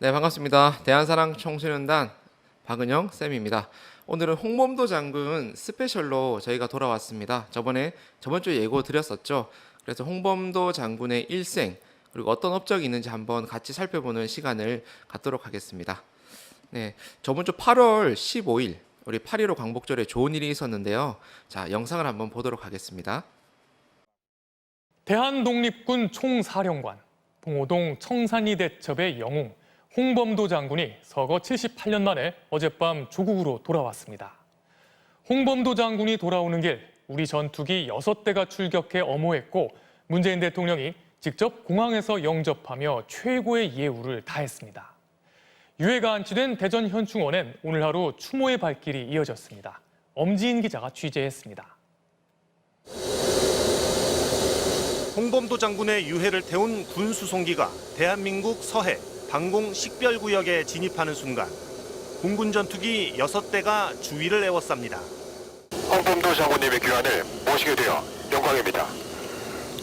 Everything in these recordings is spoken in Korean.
네, 반갑습니다. 대한사랑 청소년단 박은영 쌤입니다. 오늘은 홍범도 장군 스페셜로 저희가 돌아왔습니다. 저번 주에 예고 드렸었죠. 그래서 홍범도 장군의 일생 그리고 어떤 업적이 있는지 한번 같이 살펴보는 시간을 갖도록 하겠습니다. 네, 저번 주 8월 15일 우리 8.15 광복절에 좋은 일이 있었는데요. 자, 영상을 한번 보도록 하겠습니다. 대한독립군 총사령관, 봉오동 청산리 대첩의 영웅 홍범도 장군이 서거 78년 만에 어젯밤 조국으로 돌아왔습니다. 홍범도 장군이 돌아오는 길 우리 전투기 6대가 출격해 엄호했고 문재인 대통령이 직접 공항에서 영접하며 최고의 예우를 다했습니다. 유해가 안치된 대전 현충원엔 오늘 하루 추모의 발길이 이어졌습니다. 엄지인 기자가 취재했습니다. 홍범도 장군의 유해를 태운 군 수송기가 대한민국 서해 방공 식별구역에 진입하는 순간 공군 전투기 6대가 주위를 에워쌉니다. 홍범도 장군님의 귀환을 모시게 되어 영광입니다.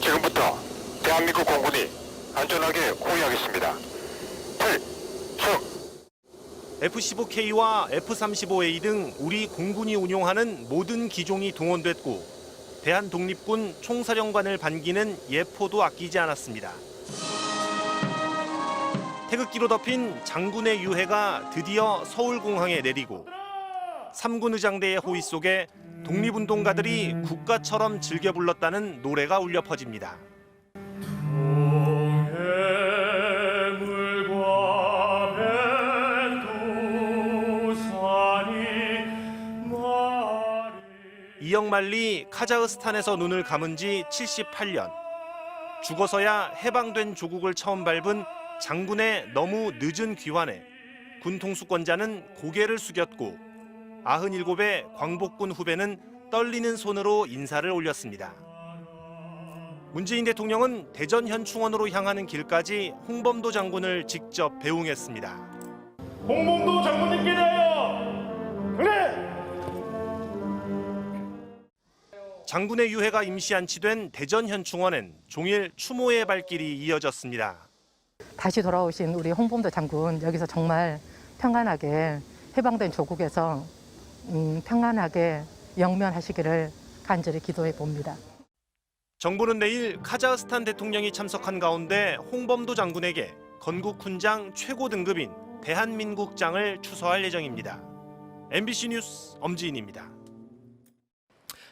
지금부터 대한민국 공군이 안전하게 호위하겠습니다. 필승! F-15K와 F-35A 등 우리 공군이 운용하는 모든 기종이 동원됐고 대한독립군 총사령관을 반기는 예포도 아끼지 않았습니다. 태극기로 덮인 장군의 유해가 드디어 서울공항에 내리고 3군 의장대의 호의 속에 독립운동가들이 국가처럼 즐겨 불렀다는 노래가 울려 퍼집니다. 이영만리 카자흐스탄에서 눈을 감은 지 78년. 죽어서야 해방된 조국을 처음 밟은 장군의 너무 늦은 귀환에 군 통수권자는 고개를 숙였고 97의 광복군 후배는 떨리는 손으로 인사를 올렸습니다. 문재인 대통령은 대전 현충원으로 향하는 길까지 홍범도 장군을 직접 배웅했습니다. 홍범도 장군님께 대하여 그래! 장군의 유해가 임시 안치된 대전 현충원엔 종일 추모의 발길이 이어졌습니다. 다시 돌아오신 우리 홍범도 장군 여기서 정말 평안하게 해방된 조국에서 평안하게 영면하시기를 간절히 기도해 봅니다. 정부는 내일 카자흐스탄 대통령이 참석한 가운데 홍범도 장군에게 건국 훈장 최고 등급인 대한민국장을 추서할 예정입니다. MBC 뉴스 엄지인입니다.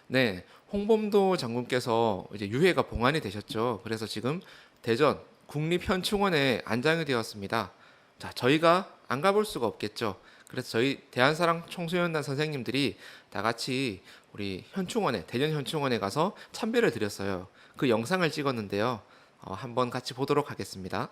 네, 홍범도 장군께서 이제 유해가 봉환이 되셨죠. 그래서 지금 대전 국립현충원에 안장이 되었습니다. 자, 저희가 안 가볼 수가 없겠죠. 그래서 저희 대한사랑 청소년단 선생님들이 다 같이 우리 현충원에 대전 현충원에 가서 참배를 드렸어요. 그 영상을 찍었는데요. 한번 같이 보도록 하겠습니다.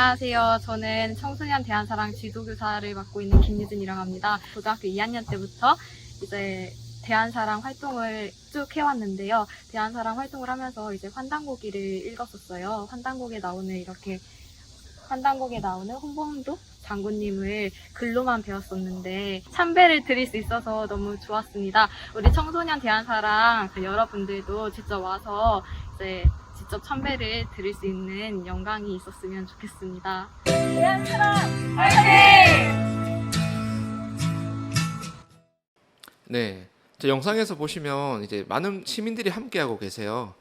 안녕하세요. 저는 청소년 대한사랑 지도교사를 맡고 있는 김유진이라고 합니다. 고등학교 2학년 때부터 이제 대한사랑 활동을 쭉 해왔는데요. 대한사랑 활동을 하면서 이제 환단고기를 읽었었어요. 환단곡에 나오는 홍범도 장군님을 글로만 배웠었는데 참배를 드릴 수 있어서 너무 좋았습니다. 우리 청소년 대한사랑 여러분들도 직접 와서 이제 직접 참배를 드릴 수 있는 영광이 있었으면 좋겠습니다. 대한사랑 화이팅! 네, 저 영상에서 보시면 이제 많은 시민들이 함께하고 계세요.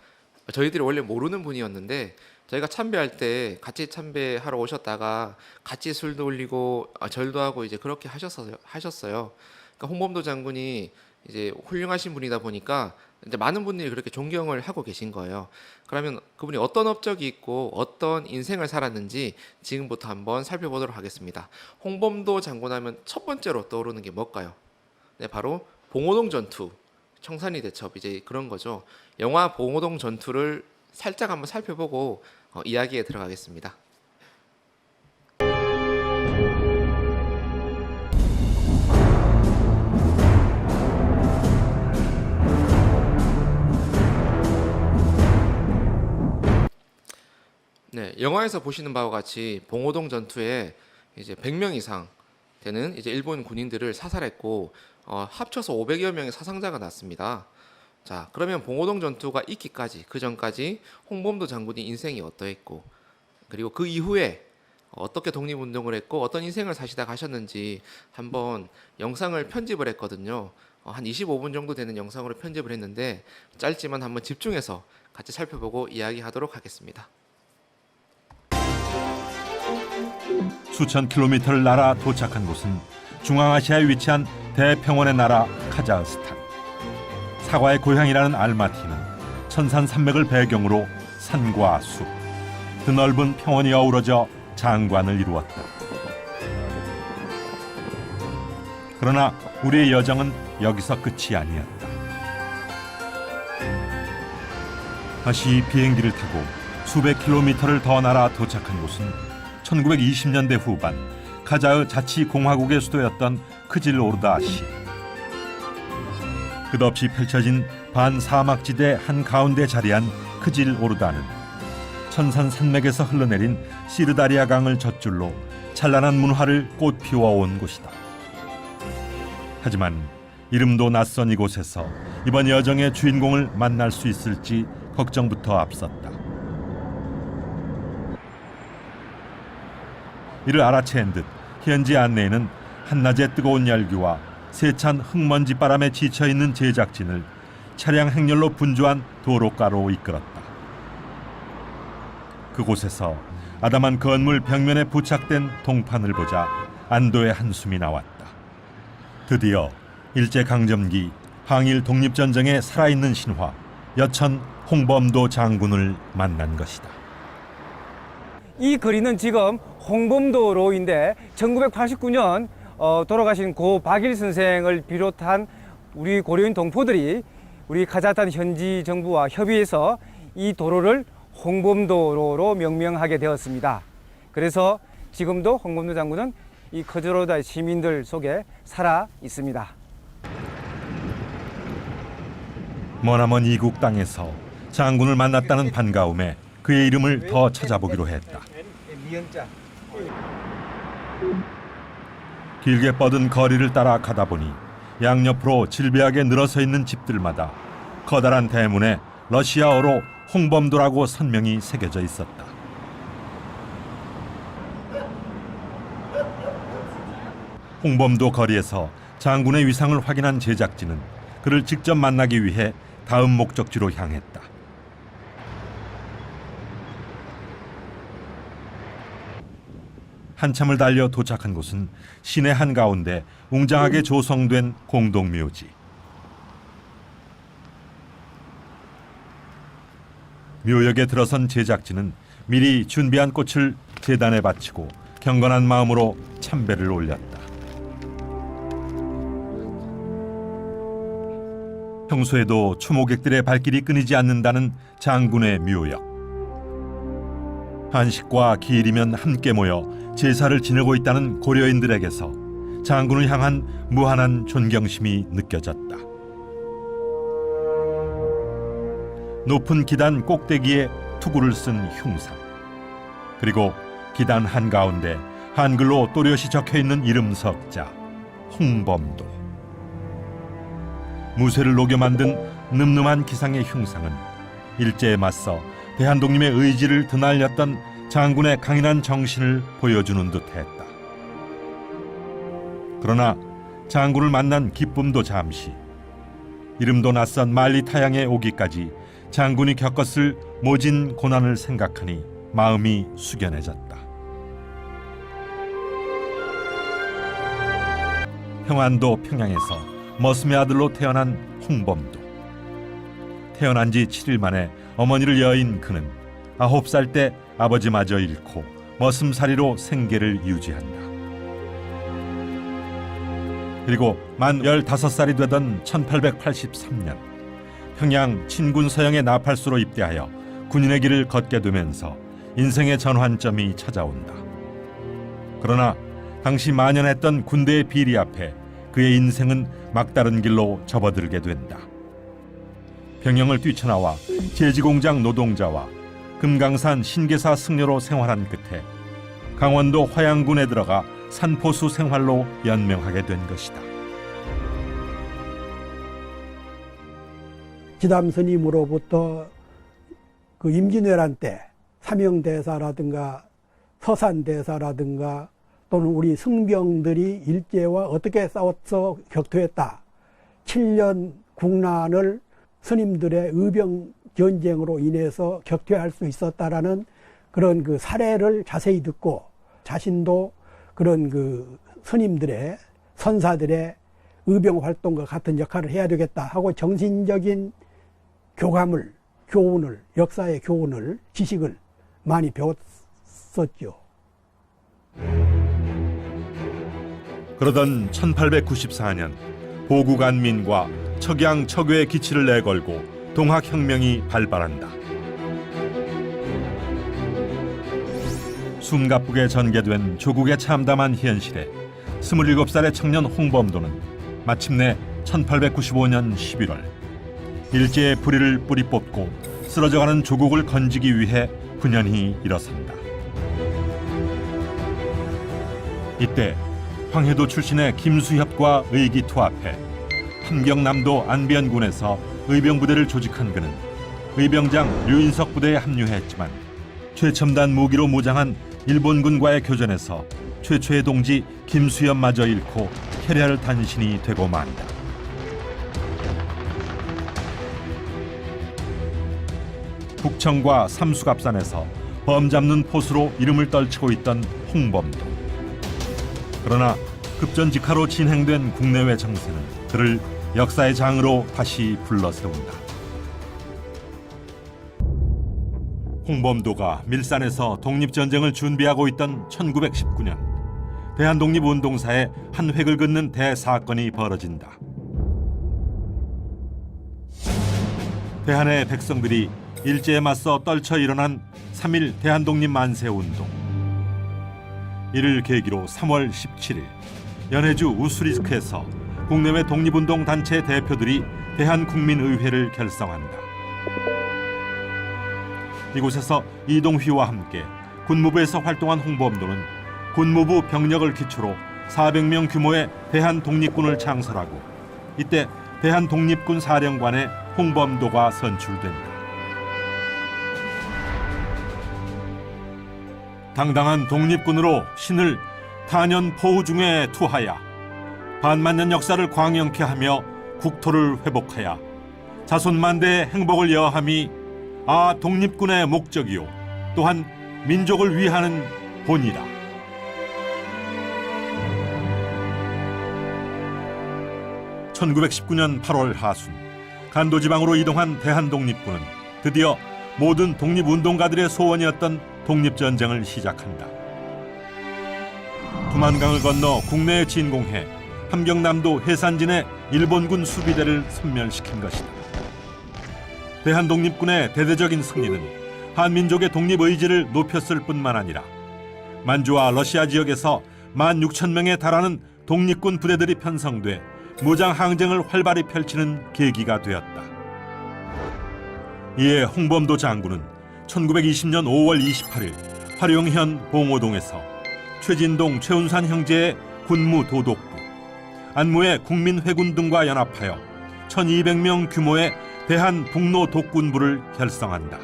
저희들이 원래 모르는 분이었는데 저희가 참배할 때 같이 참배하러 오셨다가 같이 술도 올리고 절도 하고 이제 그렇게 하셨어요. 그러니까 홍범도 장군이 이제 훌륭하신 분이다 보니까 이제 많은 분들이 그렇게 존경을 하고 계신 거예요. 그러면 그분이 어떤 업적이 있고 어떤 인생을 살았는지 지금부터 한번 살펴보도록 하겠습니다. 홍범도 장군 하면 첫 번째로 떠오르는 게 뭘까요? 네, 바로 봉오동 전투, 청산리 대첩 이제 그런 거죠. 영화 봉오동 전투를 살짝 한번 살펴보고 이야기에 들어가겠습니다. 네, 영화에서 보시는 바와 같이 봉오동 전투에 이제 100명 이상 되는 이제 일본 군인들을 사살했고 합쳐서 500여 명의 사상자가 났습니다. 자, 그러면 봉오동 전투가 있기까지 그 전까지 홍범도 장군이 인생이 어떠했고 그리고 그 이후에 어떻게 독립운동을 했고 어떤 인생을 사시다 가셨는지 한번 영상을 편집을 했거든요. 한 25분 정도 되는 영상으로 편집을 했는데 짧지만 한번 집중해서 같이 살펴보고 이야기하도록 하겠습니다. 수천 킬로미터를 날아 도착한 곳은 중앙아시아에 위치한 대평원의 나라 카자흐스탄. 사과의 고향이라는 알마티는 천산 산맥을 배경으로 산과 숲, 드넓은 평원이 어우러져 장관을 이루었다. 그러나 우리의 여정은 여기서 끝이 아니었다. 다시 비행기를 타고 수백 킬로미터를 더 날아 도착한 곳은 1920년대 후반 카자흐 자치공화국의 수도였던 크질오르다시. 끝없이 펼쳐진 반사막지대 한가운데 자리한 크질오르다는 천산 산맥에서 흘러내린 시르다리아 강을 젖줄로 찬란한 문화를 꽃피워온 곳이다. 하지만 이름도 낯선 이곳에서 이번 여정의 주인공을 만날 수 있을지 걱정부터 앞섰다. 이를 알아챈 듯 현지 안내에는 한낮의 뜨거운 열기와 세찬 흙먼지 바람에 지쳐있는 제작진을 차량 행렬로 분주한 도로가로 이끌었다. 그곳에서 아담한 건물 벽면에 부착된 동판을 보자 안도의 한숨이 나왔다. 드디어 일제강점기 항일 독립전쟁의 살아있는 신화 여천 홍범도 장군을 만난 것이다. 이 거리는 지금 홍범도로인데 1989년 돌아가신 고 박일 선생을 비롯한 우리 고려인 동포들이 우리 카자흐스탄 현지 정부와 협의해서 이 도로를 홍범도로로 명명하게 되었습니다. 그래서 지금도 홍범도 장군은 이 크질오르다 시민들 속에 살아 있습니다. 머나먼 이국 땅에서 장군을 만났다는 반가움에 그의 이름을 더 찾아보기로 했다. 길게 뻗은 거리를 따라 가다 보니 양옆으로 질비하게 늘어서 있는 집들마다 커다란 대문에 러시아어로 홍범도라고 선명히 새겨져 있었다. 홍범도 거리에서 장군의 위상을 확인한 제작진은 그를 직접 만나기 위해 다음 목적지로 향했다. 한참을 달려 도착한 곳은 시내 한가운데 웅장하게 조성된 공동묘지. 묘역에 들어선 제작진은 미리 준비한 꽃을 제단에 바치고 경건한 마음으로 참배를 올렸다. 평소에도 추모객들의 발길이 끊이지 않는다는 장군의 묘역. 한식과 기일이면 함께 모여 제사를 지내고 있다는 고려인들에게서 장군을 향한 무한한 존경심이 느껴졌다. 높은 기단 꼭대기에 투구를 쓴 흉상, 그리고 기단 한가운데 한글로 또렷이 적혀있는 이름 석자 홍범도. 무쇠를 녹여 만든 늠름한 기상의 흉상은 일제에 맞서 대한독립의 의지를 드날렸던 장군의 강인한 정신을 보여주는 듯했다. 그러나 장군을 만난 기쁨도 잠시, 이름도 낯선 만리타양에 오기까지 장군이 겪었을 모진 고난을 생각하니 마음이 숙연해졌다. 평안도 평양에서 머슴의 아들로 태어난 홍범도. 태어난 지 7일 만에 어머니를 여인 그는 9살 때 아버지마저 잃고 머슴살이로 생계를 유지한다. 그리고 만 15살이 되던 1883년 평양 친군 서영의 나팔수로 입대하여 군인의 길을 걷게 되면서 인생의 전환점이 찾아온다. 그러나 당시 만연했던 군대의 비리 앞에 그의 인생은 막다른 길로 접어들게 된다. 병영을 뛰쳐나와 제지공장 노동자와 금강산 신계사 승려로 생활한 끝에 강원도 화양군에 들어가 산포수 생활로 연명하게 된 것이다. 지담 스님으로부터 그 임진왜란 때 사명대사라든가 서산대사라든가 또는 우리 승병들이 일제와 어떻게 싸워서 격투했다. 7년 국난을 스님들의 의병 전쟁으로 인해서 격퇴할 수 있었다라는 그런 그 사례를 자세히 듣고 자신도 그런 그 스님들의 선사들의 의병 활동과 같은 역할을 해야 되겠다 하고 정신적인 교감을, 교훈을, 역사의 교훈을, 지식을 많이 배웠었죠. 그러던 1894년 보국안민과 척양 척외의 기치를 내걸고 동학혁명이 발발한다. 숨가쁘게 전개된 조국의 참담한 현실에 27살의 청년 홍범도는 마침내 1895년 11월 일제의 불의를 뿌리 뽑고 쓰러져가는 조국을 건지기 위해 분연히 일어선다. 이때 황해도 출신의 김수협과 의기투합해 함경남도 안비연군에서 의병부대를 조직한 그는 의병장 류인석 부대에 합류했지만 최첨단 무기로 무장한 일본군과의 교전에서 최초의 동지 김수협마저 잃고 캐리할 단신이 되고 만다. 북청과 삼수갑산에서 범 잡는 포수로 이름을 떨치고 있던 홍범도. 그러나 급전직하로 진행된 국내외 정세는 그를 역사의 장으로 다시 불러세운다. 홍범도가 밀산에서 독립전쟁을 준비하고 있던 1919년 대한독립운동사에 한 획을 긋는 대사건이 벌어진다. 대한의 백성들이 일제에 맞서 떨쳐 일어난 3.1 대한독립 만세운동. 이를 계기로 3월 17일 연해주 우스리스크에서 국내외 독립운동 단체 대표들이 대한국민의회를 결성한다. 이곳에서 이동휘와 함께 군무부에서 활동한 홍범도는 군무부 병력을 기초로 400명 규모의 대한독립군을 창설하고 이때 대한독립군 사령관에 홍범도가 선출된다. 당당한 독립군으로 신을 탄연 포우 중에 투하야 반만년 역사를 광영케 하며 국토를 회복하야 자손만대의 행복을 여함이 독립군의 목적이요 또한 민족을 위하는 본이다. (1919년 8월) 하순 간도지방으로 이동한 대한독립군은 드디어 모든 독립운동가들의 소원이었던 독립전쟁을 시작한다. 두만강을 건너 국내에 진공해 함경남도 해산진의 일본군 수비대를 섬멸시킨 것이다. 대한독립군의 대대적인 승리는 한민족의 독립 의지를 높였을 뿐만 아니라 만주와 러시아 지역에서 16,000명에 달하는 독립군 부대들이 편성돼 무장 항쟁을 활발히 펼치는 계기가 되었다. 이에 홍범도 장군은 1920년 5월 28일 화룡현 봉오동에서 최진동, 최운산 형제의 군무 도독부, 안무의 국민회군 등과 연합하여 1,200명 규모의 대한북로 독군부를 결성한다.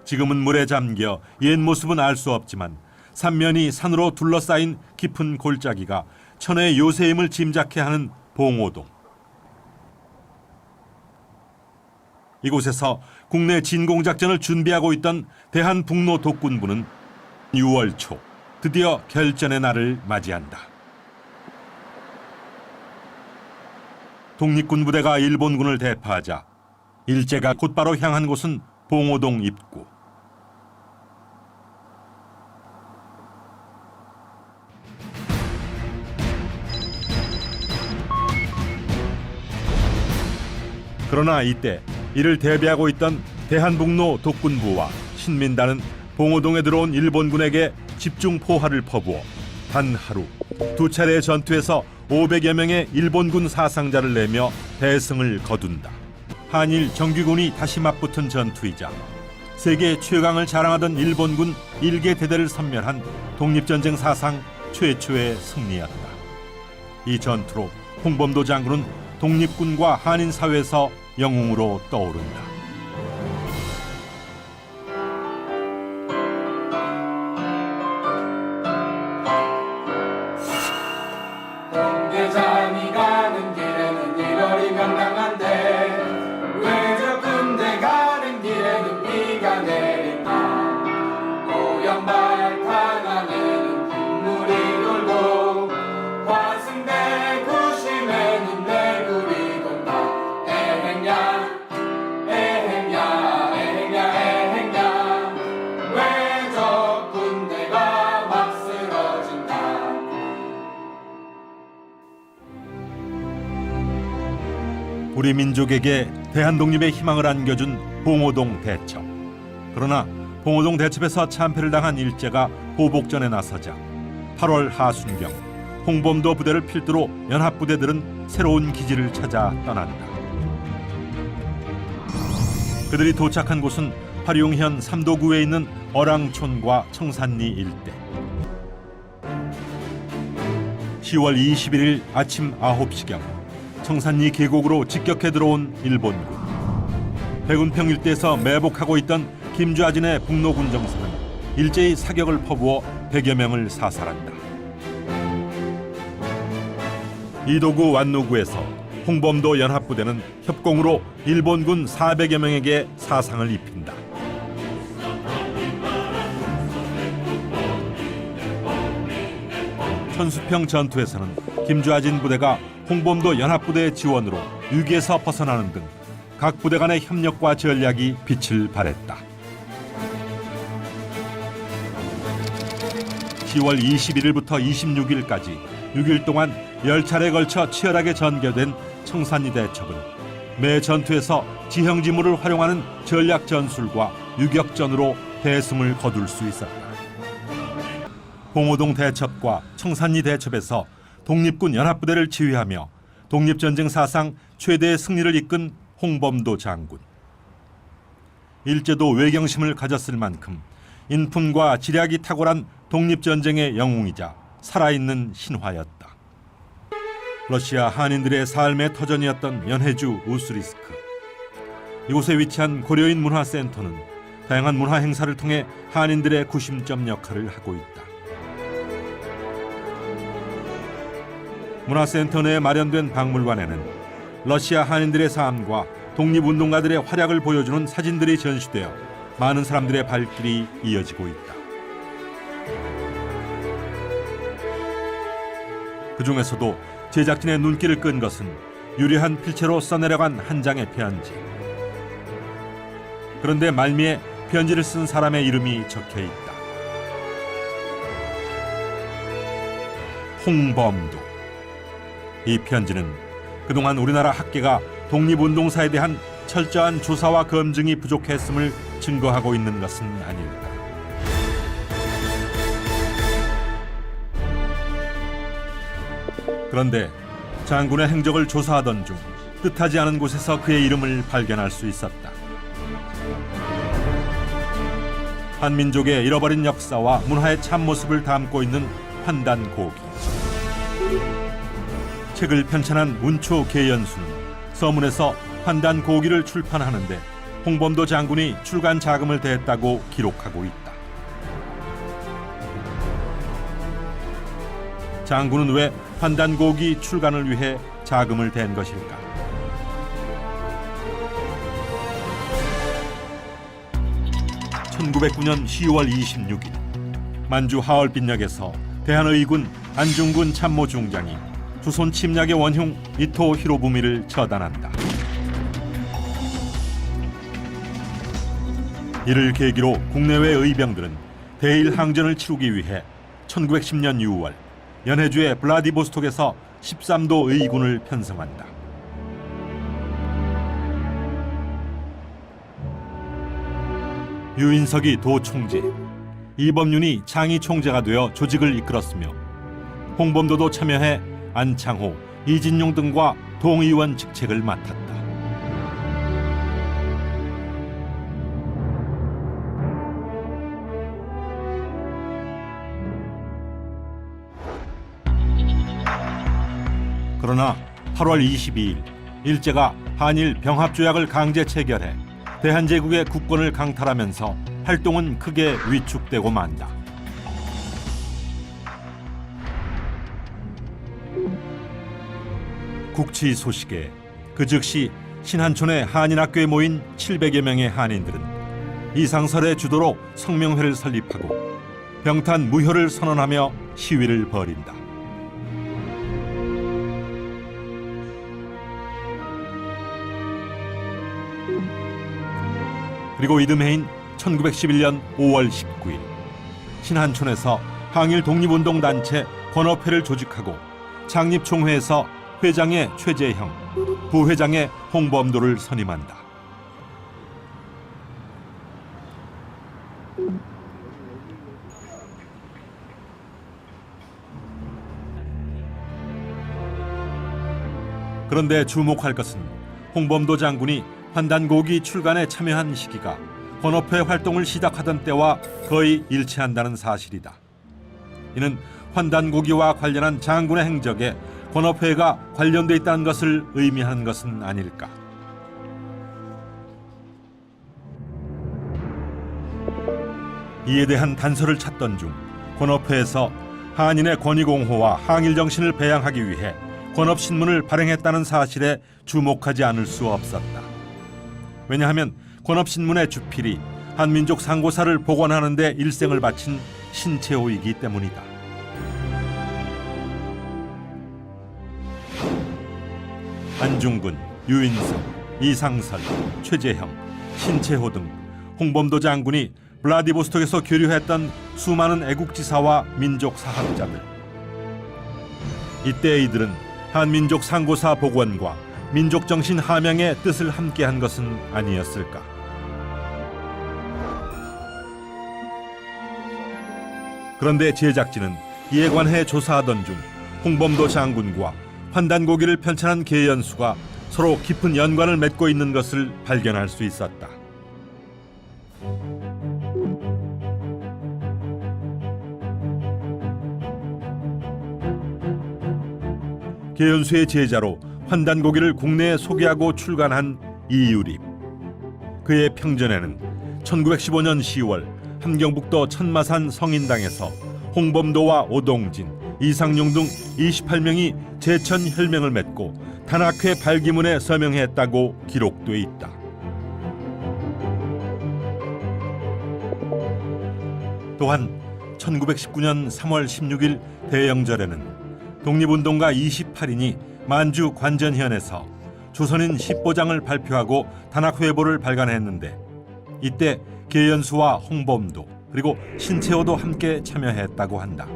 지금은 물에 잠겨 옛 모습은 알 수 없지만 삼면이 산으로 둘러싸인 깊은 골짜기가 천의 요새임을 짐작케 하는 봉오동. 이곳에서 국내 진공작전을 준비하고 있던 대한북로 독군부는 6월 초 드디어 결전의 날을 맞이한다. 독립군 부대가 일본군을 대파하자 일제가 곧바로 향한 곳은 봉오동 입구. 그러나 이때 이를 대비하고 있던 대한북로 독군부와 신민단은 봉오동에 들어온 일본군에게 집중 포화를 퍼부어 단 하루 두 차례의 전투에서 500여 명의 일본군 사상자를 내며 대승을 거둔다. 한일 정규군이 다시 맞붙은 전투이자 세계 최강을 자랑하던 일본군 1개 대대를 섬멸한 독립전쟁 사상 최초의 승리였다. 이 전투로 홍범도 장군은 독립군과 한인 사회에서 영웅으로 떠오른다. 홍대장이 가는 길에는 일거리 명랑한데 왜 저 군대 가는 길에는 비가 내린다. 오연발탄 안에는 빗물이 돌고 화승대 구심에는 내굴이 돈다. 에행야 에행야 에행야 에행야 왜 저 군대가 막 쓰러진다. 우리 민족에게 대한독립의 희망을 안겨준 봉오동 대첩. 그러나 봉오동 대첩에서 참패를 당한 일제가 보복전에 나서자 8월 하순경 홍범도 부대를 필두로 연합부대들은 새로운 기지를 찾아 떠난다. 그들이 도착한 곳은 화룡현 삼도구에 있는 어랑촌과 청산리 일대. 10월 21일 아침 9시경 청산리 계곡으로 직격해 들어온 일본군. 백운평 일대에서 매복하고 있던 김좌진의 북로군 정선은 일제히 사격을 퍼부어 100여 명을 사살한다. 이도구 완노구에서 홍범도 연합부대는 협공으로 일본군 400여 명에게 사상을 입힌다. 천수평 전투에서는 김좌진 부대가 홍범도 연합부대의 지원으로 위기에서 벗어나는 등 각 부대 간의 협력과 전략이 빛을 발했다. 10월 21일부터 26일까지 6일 동안 10차례에 걸쳐 치열하게 전개된 청산리 대첩은 매 전투에서 지형지물을 활용하는 전략 전술과 유격전으로 대승을 거둘 수 있었다. 봉오동 대첩과 청산리 대첩에서 독립군 연합부대를 지휘하며 독립전쟁 사상 최대의 승리를 이끈 홍범도 장군. 일제도 외경심을 가졌을 만큼 인품과 지략이 탁월한 독립전쟁의 영웅이자 살아있는 신화였다. 러시아 한인들의 삶의 터전이었던 연해주 우스리스크. 이곳에 위치한 고려인 문화센터는 다양한 문화 행사를 통해 한인들의 구심점 역할을 하고 있다. 문화센터 내에 마련된 박물관에는 러시아 한인들의 삶과 독립운동가들의 활약을 보여주는 사진들이 전시되어 많은 사람들의 발길이 이어지고 있다. 그 중에서도 제작진의 눈길을 끈 것은 유리한 필체로 써내려간 한 장의 편지. 그런데 말미에 편지를 쓴 사람의 이름이 적혀 있다. 홍범도. 이 편지는 그동안 우리나라 학계가 독립운동사에 대한 철저한 조사와 검증이 부족했음을 증거하고 있는 것은 아닐까. 그런데 장군의 행적을 조사하던 중 뜻하지 않은 곳에서 그의 이름을 발견할 수 있었다. 한민족의 잃어버린 역사와 문화의 참모습을 담고 있는 환단고기. 책을 편찬한 문초 계연수는 서문에서 환단고기를 출판하는데 홍범도 장군이 출간 자금을 대했다고 기록하고 있다. 장군은 왜 환단고기 출간을 위해 자금을 댄 것일까? (1909년 10월 26일) 만주 하얼빈역에서 대한의군 안중근 참모중장이 조선 침략의 원흉 이토 히로부미를 처단한다. 이를 계기로 국내외 의병들은 대일 항전을 치르기 위해 1910년 6월 연해주의 블라디보스톡에서 13도 의군을 편성한다. 유인석이 도총재, 이범윤이 장이 총재가 되어 조직을 이끌었으며 홍범도도 참여해 안창호, 이진용 등과 동의원 직책을 맡았다. 그러나 8월 22일 일제가 한일 병합조약을 강제 체결해 대한제국의 국권을 강탈하면서 활동은 크게 위축되고 만다. 국치 소식에 그 즉시 신한촌의 한인학교에 모인 700여 명의 한인들은 이상설의 주도로 성명회를 설립하고 병탄 무효를 선언하며 시위를 벌인다. 그리고 이듬해인 1911년 5월 19일 신한촌에서 항일 독립운동 단체 권업회를 조직하고 창립총회에서 회장의 최재형, 부회장의 홍범도를 선임한다. 그런데 주목할 것은 홍범도 장군이 환단고기 출간에 참여한 시기가 권업회 활동을 시작하던 때와 거의 일치한다는 사실이다. 이는 환단고기와 관련한 장군의 행적에 권업회가 관련돼 있다는 것을 의미하는 것은 아닐까. 이에 대한 단서를 찾던 중 권업회에서 한인의 권위공호와 항일정신을 배양하기 위해 권업신문을 발행했다는 사실에 주목하지 않을 수 없었다. 왜냐하면 권업신문의 주필이 한민족 상고사를 복원하는 데 일생을 바친 신채호이기 때문이다. 안중근, 유인석, 이상설, 최재형, 신채호 등 홍범도 장군이 블라디보스톡에서 교류했던 수많은 애국지사와 민족 사학자들. 이때 이들은 한민족 상고사 복원과 민족정신 함양의 뜻을 함께한 것은 아니었을까. 그런데 제작진은 이에 관해 조사하던 중 홍범도 장군과 환단고기를 편찬한 계연수가 서로 깊은 연관을 맺고 있는 것을 발견할 수 있었다. 계연수의 제자로 환단고기를 국내에 소개하고 출간한 이유립. 그의 평전에는 1915년 10월 함경북도 천마산 성인당에서 홍범도와 오동진, 이상용 등 28명이 제천 혈맹을 맺고 단학회 발기문에 서명했다고 기록돼 있다. 또한 1919년 3월 16일 대영절에는 독립운동가 28인이 만주 관전현에서 조선인 10보장을 발표하고 단학회보를 발간했는데 이때 계연수와 홍범도 그리고 신채호도 함께 참여했다고 한다.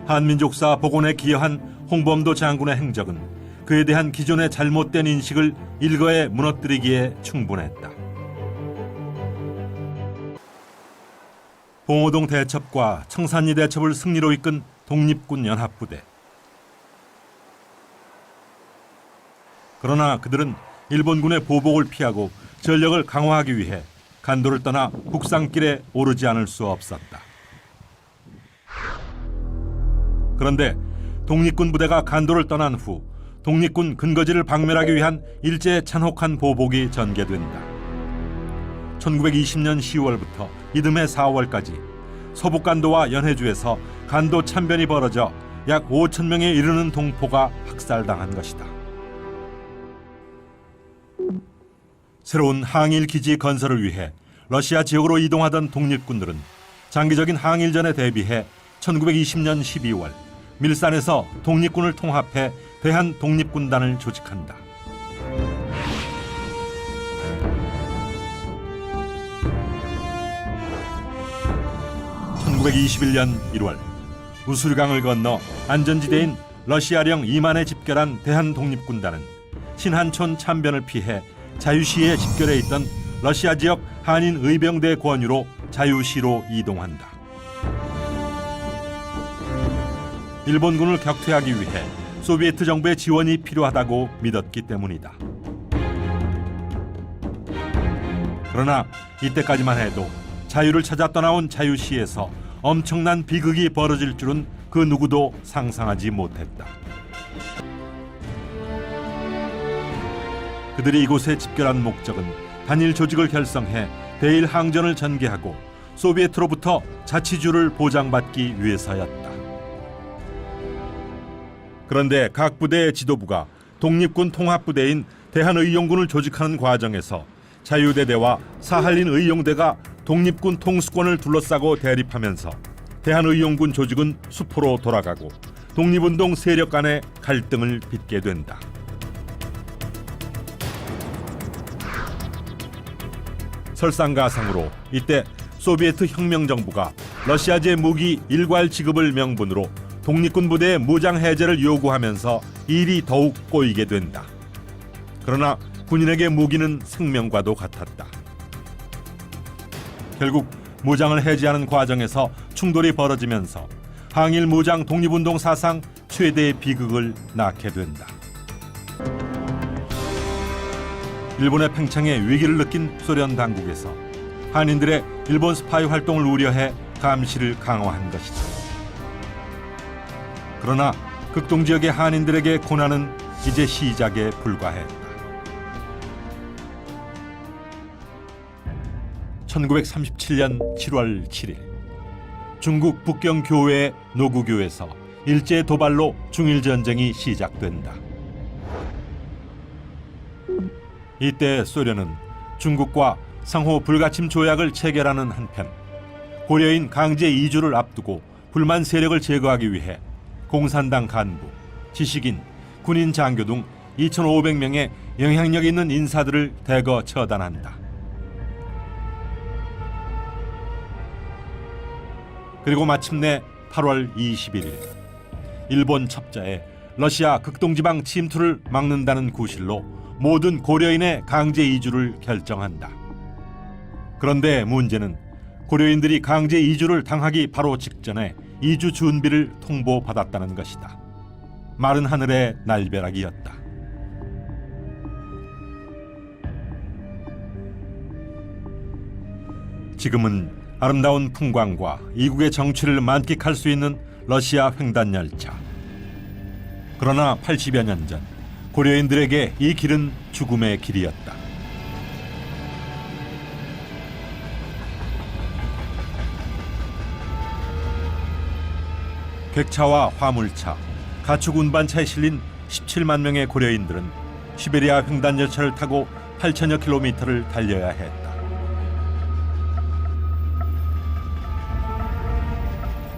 한민족사 복원에 기여한 홍범도 장군의 행적은 그에 대한 기존의 잘못된 인식을 일거에 무너뜨리기에 충분했다. 봉오동 대첩과 청산리 대첩을 승리로 이끈 독립군 연합부대. 그러나 그들은 일본군의 보복을 피하고 전력을 강화하기 위해 간도를 떠나 북산길에 오르지 않을 수 없었다. 그런데 독립군 부대가 간도를 떠난 후 독립군 근거지를 박멸하기 위한 일제의 잔혹한 보복이 전개된다. 1920년 10월부터 이듬해 4월까지 서북간도와 연해주에서 간도 참변이 벌어져 약 5천 명에 이르는 동포가 학살당한 것이다. 새로운 항일 기지 건설을 위해 러시아 지역으로 이동하던 독립군들은 장기적인 항일전에 대비해 1920년 12월 밀산에서 독립군을 통합해 대한독립군단을 조직한다. (1921년 1월) 우수리강을 건너 안전지대인 러시아령 이만에 집결한 대한독립군단은 신한촌 참변을 피해 자유시에 집결해 있던 러시아 지역 한인 의병대 권유로 자유시로 이동한다. 일본군을 격퇴하기 위해 소비에트 정부의 지원이 필요하다고 믿었기 때문이다. 그러나 이때까지만 해도 자유를 찾아 떠나온 자유시에서 엄청난 비극이 벌어질 줄은 그 누구도 상상하지 못했다. 그들이 이곳에 집결한 목적은 단일 조직을 결성해 대일 항전을 전개하고 소비에트로부터 자치주를 보장받기 위해서였다. 그런데 각 부대의 지도부가 독립군 통합부대인 대한의용군을 조직하는 과정에서 자유대대와 사할린 의용대가 독립군 통수권을 둘러싸고 대립하면서 대한의용군 조직은 수포로 돌아가고 독립운동 세력 간의 갈등을 빚게 된다. 설상가상으로 이때 소비에트 혁명정부가 러시아제 무기 일괄 지급을 명분으로 독립군 부대의 무장 해제를 요구하면서 일이 더욱 꼬이게 된다. 그러나 군인에게 무기는 생명과도 같았다. 결국 무장을 해제하는 과정에서 충돌이 벌어지면서 항일 무장 독립운동 사상 최대의 비극을 낳게 된다. 일본의 팽창에 위기를 느낀 소련 당국에서 한인들의 일본 스파이 활동을 우려해 감시를 강화한 것이다. 그러나 극동 지역의 한인들에게 고난은 이제 시작에 불과했다. 1937년 7월 7일 중국 북경 교회 노구교에서 일제 도발로 중일 전쟁이 시작된다. 이때 소련은 중국과 상호 불가침 조약을 체결하는 한편 고려인 강제 이주를 앞두고 불만 세력을 제거하기 위해 공산당 간부, 지식인, 군인 장교 등 2,500명의 영향력 있는 인사들을 대거 처단한다. 그리고 마침내 8월 21일 일본 첩자에 러시아 극동지방 침투를 막는다는 구실로 모든 고려인의 강제 이주를 결정한다. 그런데 문제는 고려인들이 강제 이주를 당하기 바로 직전에 이주 준비를 통보받았다는 것이다. 마른 하늘의 날벼락이었다. 지금은 아름다운 풍광과 이국의 정취를 만끽할 수 있는 러시아 횡단열차. 그러나 80여 년 전 고려인들에게 이 길은 죽음의 길이었다. 객차와 화물차, 가축 운반차에 실린 17만 명의 고려인들은 시베리아 횡단열차를 타고 8천여 킬로미터를 달려야 했다.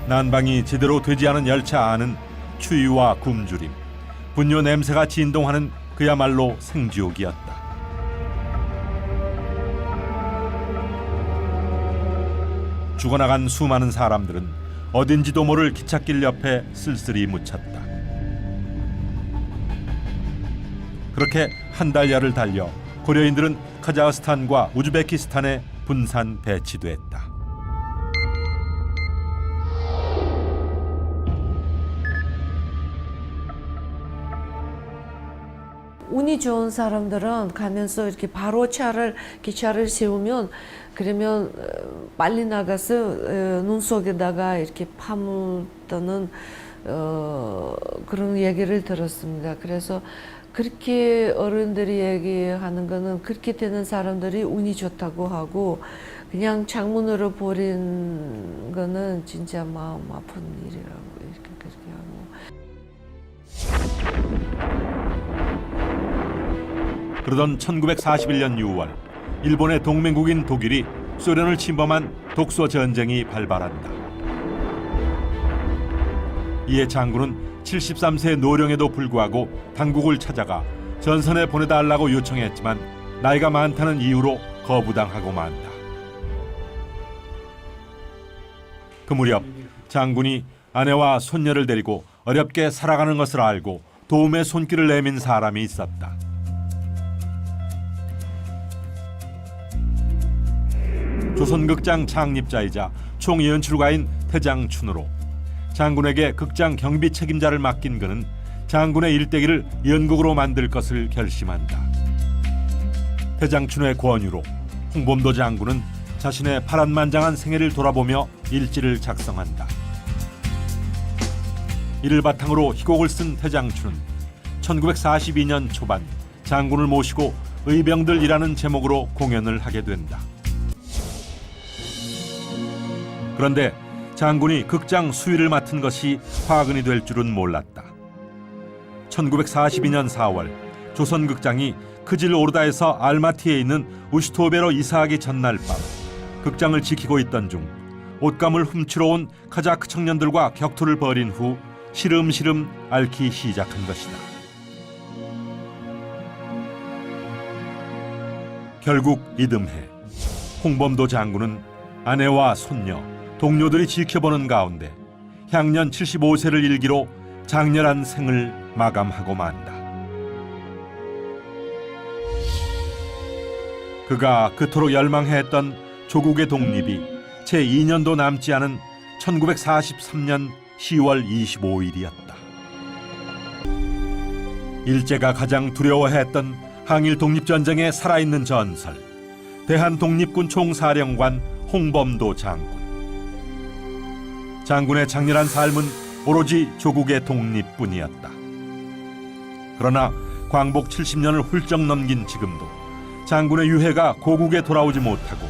난방이 제대로 되지 않은 열차 안은 추위와 굶주림, 분뇨 냄새가 진동하는 그야말로 생지옥이었다. 죽어나간 수많은 사람들은 어딘지도 모를 기찻길 옆에 쓸쓸히 묻혔다. 그렇게 한 달여를 달려 고려인들은 카자흐스탄과 우즈베키스탄에 분산 배치됐다. 운이 좋은 사람들은 가면서 이렇게 바로 기차를 세우면 그러면 빨리 나가서 눈 속에다가 이렇게 파묻는 그런 얘기를 들었습니다. 그래서 그렇게 어른들이 얘기하는 거는 그렇게 되는 사람들이 운이 좋다고 하고 그냥 창문으로 버린 거는 진짜 마음 아픈 일이라고 이렇게 그렇게 하고. 그러던 1941년 6월 일본의 동맹국인 독일이 소련을 침범한 독소 전쟁이 발발한다. 이에 장군은 73세 노령에도 불구하고 당국을 찾아가 전선에 보내달라고 요청했지만 나이가 많다는 이유로 거부당하고 만다. 그 무렵 장군이 아내와 손녀를 데리고 어렵게 살아가는 것을 알고 도움의 손길을 내민 사람이 있었다. 조선극장 창립자이자 총연출가인 태장춘으로 장군에게 극장 경비 책임자를 맡긴 그는 장군의 일대기를 연극으로 만들 것을 결심한다. 태장춘의 권유로 홍범도 장군은 자신의 파란만장한 생애를 돌아보며 일지를 작성한다. 이를 바탕으로 희곡을 쓴 태장춘은 1942년 초반 장군을 모시고 의병들이라는 제목으로 공연을 하게 된다. 그런데 장군이 극장 수위를 맡은 것이 화근이 될 줄은 몰랐다. 1942년 4월 조선극장이 크질 오르다에서 알마티에 있는 우슈토베로 이사하기 전날 밤 극장을 지키고 있던 중 옷감을 훔치러 온 카자크 청년들과 격투를 벌인 후 시름시름 앓기 시작한 것이다. 결국 이듬해 홍범도 장군은 아내와 손녀, 동료들이 지켜보는 가운데 향년 75세를 일기로 장렬한 생을 마감하고 만다. 그가 그토록 열망했던 조국의 독립이 채 2년도 남지 않은 1943년 10월 25일이었다. 일제가 가장 두려워했던 항일 독립전쟁에 살아있는 전설, 대한독립군 총사령관 홍범도 장군. 장군의 장렬한 삶은 오로지 조국의 독립뿐이었다. 그러나 광복 70년을 훌쩍 넘긴 지금도 장군의 유해가 고국에 돌아오지 못하고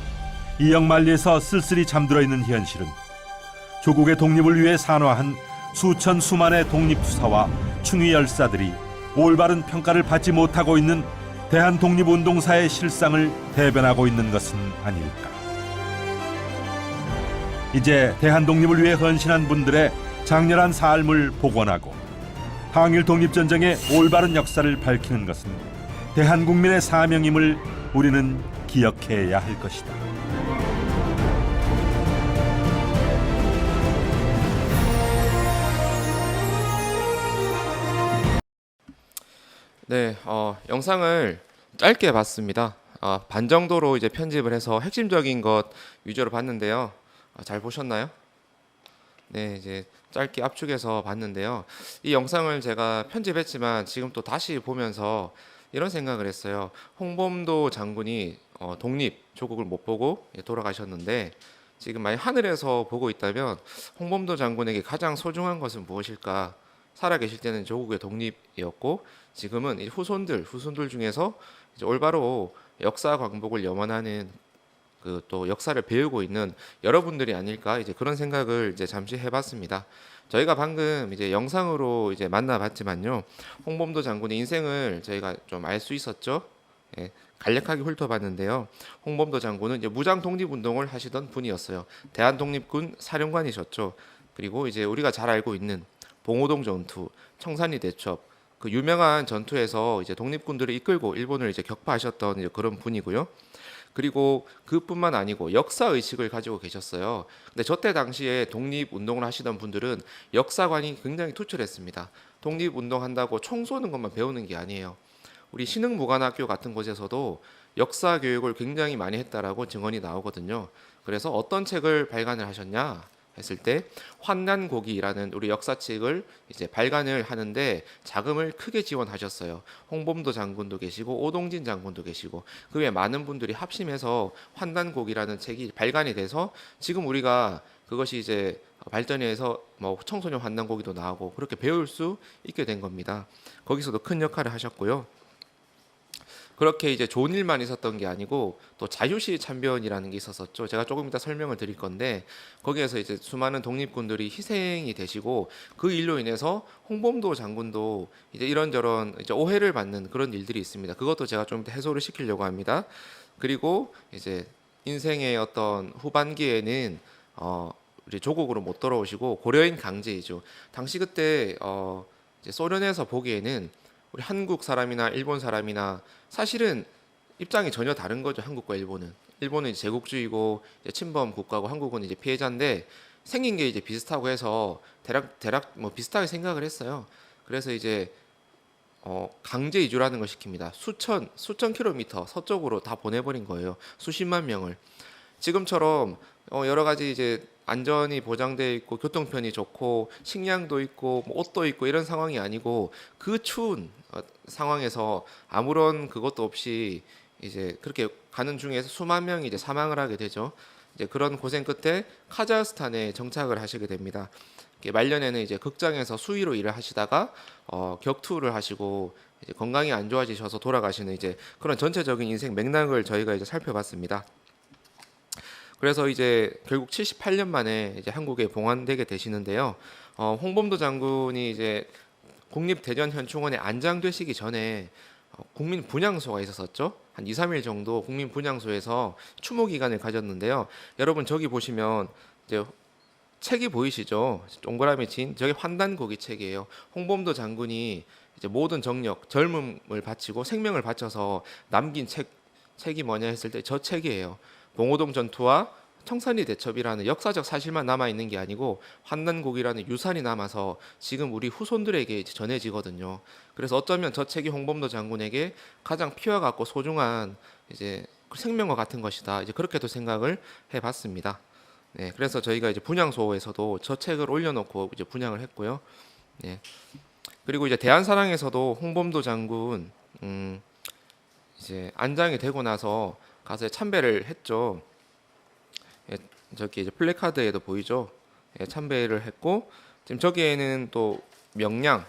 이역만리에서 쓸쓸히 잠들어 있는 현실은 조국의 독립을 위해 산화한 수천 수만의 독립투사와 충위 열사들이 올바른 평가를 받지 못하고 있는 대한독립운동사의 실상을 대변하고 있는 것은 아닐까. 이제 대한독립을 위해 헌신한 분들의 장렬한 삶을 복원하고 항일 독립전쟁의 올바른 역사를 밝히는 것은 대한국민의 사명임을 우리는 기억해야 할 것이다. 네, 영상을 짧게 봤습니다. 반 정도로 이제 편집을 해서 핵심적인 것 위주로 봤는데요. 잘 보셨나요? 네, 이제 짧게 압축해서 봤는데요. 이 영상을 제가 편집했지만 지금 또 다시 보면서 이런 생각을 했어요. 홍범도 장군이 독립, 조국을 못 보고 돌아가셨는데 지금 만약 하늘에서 보고 있다면 홍범도 장군에게 가장 소중한 것은 무엇일까? 살아계실 때는 조국의 독립이었고 지금은 이 후손들 중에서 이제 올바로 역사 광복을 염원하는 그 또 역사를 배우고 있는 여러분들이 아닐까 이제 그런 생각을 이제 잠시 해봤습니다. 저희가 방금 이제 영상으로 이제 만나봤지만요, 홍범도 장군의 인생을 저희가 좀 알 수 있었죠. 예, 간략하게 훑어봤는데요. 홍범도 장군은 이제 무장 독립 운동을 하시던 분이었어요. 대한독립군 사령관이셨죠. 그리고 이제 우리가 잘 알고 있는 봉오동 전투, 청산리 대첩, 그 유명한 전투에서 이제 독립군들을 이끌고 일본을 이제 격파하셨던 이제 그런 분이고요. 그리고 그뿐만 아니고 역사 의식을 가지고 계셨어요. 근데 저때 당시에 독립 운동을 하시던 분들은 역사관이 굉장히 투철했습니다. 독립 운동 한다고 총 쏘는 것만 배우는 게 아니에요. 우리 신흥무관학교 같은 곳에서도 역사 교육을 굉장히 많이 했다라고 증언이 나오거든요. 그래서 어떤 책을 발간을 하셨냐 했을 때 환난고기라는 우리 역사책을 이제 발간을 하는데 자금을 크게 지원하셨어요. 홍범도 장군도 계시고 오동진 장군도 계시고 그 외에 많은 분들이 합심해서 환난고기라는 책이 발간이 돼서 지금 우리가 그것이 이제 발전이 해서 뭐 청소년 환난고기도 나오고 그렇게 배울 수 있게 된 겁니다. 거기서도 큰 역할을 하셨고요. 그렇게 이제 좋은 일만 있었던 게 아니고 또 자유시 참변이라는 게 있었었죠. 제가 조금 이따 설명을 드릴 건데 거기에서 이제 수많은 독립군들이 희생이 되시고 그 일로 인해서 홍범도 장군도 이제 이런저런 이제 오해를 받는 그런 일들이 있습니다. 그것도 제가 좀 해소를 시키려고 합니다. 그리고 이제 인생의 어떤 후반기에는 우리 조국으로 못 돌아오시고 고려인 강제 이주. 당시 그때 이제 소련에서 보기에는 우리 한국 사람이나 일본 사람이나 사실은 입장이 전혀 다른 거죠. 한국과 일본은. 일본은 이제 제국주의고 이제 침범 국가고 한국은 이제 피해자인데 생긴 게 이제 비슷하고 해서 대략 뭐 비슷하게 생각을 했어요. 그래서 이제 강제 이주라는 걸 시킵니다. 수천 킬로미터 서쪽으로 다 보내버린 거예요. 수십만 명을. 지금처럼 여러 가지 이제 안전이 보장되어 있고 교통편이 좋고 식량도 있고 뭐 옷도 있고 이런 상황이 아니고 그 추운 상황에서 아무런 그것도 없이 이제 그렇게 가는 중에서 수만 명이 이제 사망을 하게 되죠. 이제 그런 고생 끝에 카자흐스탄에 정착을 하시게 됩니다. 말년에는 이제 극장에서 수의로 일을 하시다가 격투를 하시고 이제 건강이 안 좋아지셔서 돌아가시는 이제 그런 전체적인 인생 맥락을 저희가 이제 살펴봤습니다. 그래서 이제 결국 78년 만에 이제 한국에 봉환되게 되시는데요. 홍범도 장군이 이제 국립대전현충원에 안장되시기 전에 국민 분향소가 있었었죠. 한 2, 3일 정도 국민 분향소에서 추모 기간을 가졌는데요. 여러분 저기 보시면 이제 책이 보이시죠? 동그라미 친 저게 환단고기 책이에요. 홍범도 장군이 이제 모든 정력, 젊음을 바치고 생명을 바쳐서 남긴 책이 뭐냐 했을 때 저 책이에요. 봉오동 전투와 청산리 대첩이라는 역사적 사실만 남아 있는 게 아니고 환난곡이라는 유산이 남아서 지금 우리 후손들에게 이제 전해지거든요. 그래서 어쩌면 저 책이 홍범도 장군에게 가장 피와 같고 소중한 이제 생명과 같은 것이다. 이제 그렇게도 생각을 해봤습니다. 네, 그래서 저희가 이제 분향소에서도 저 책을 올려놓고 이제 분향을 했고요. 네. 그리고 이제 대한사랑에서도 홍범도 장군 이제 안장이 되고 나서 가서 참배를 했죠. 예, 저기 이제 플래카드에도 보이죠. 예, 참배를 했고 지금 저기에는 또 명량의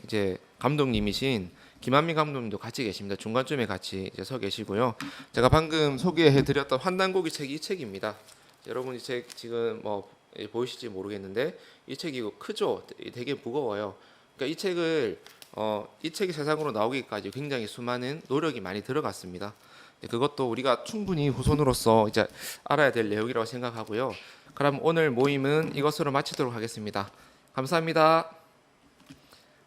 이제 감독님이신 김한미 감독님도 같이 계십니다. 중간쯤에 같이 이제 서 계시고요. 제가 방금 소개해드렸던 환단고기 책이 이 책입니다. 여러분 이 책 지금 뭐 보이실지 모르겠는데 이 책이 크죠. 되게 무거워요. 그러니까 이 책이 세상으로 나오기까지 굉장히 수많은 노력이 많이 들어갔습니다. 그것도 우리가 충분히 후손으로서 이제 알아야 될 내용이라고 생각하고요. 그럼 오늘 모임은 이것으로 마치도록 하겠습니다. 감사합니다.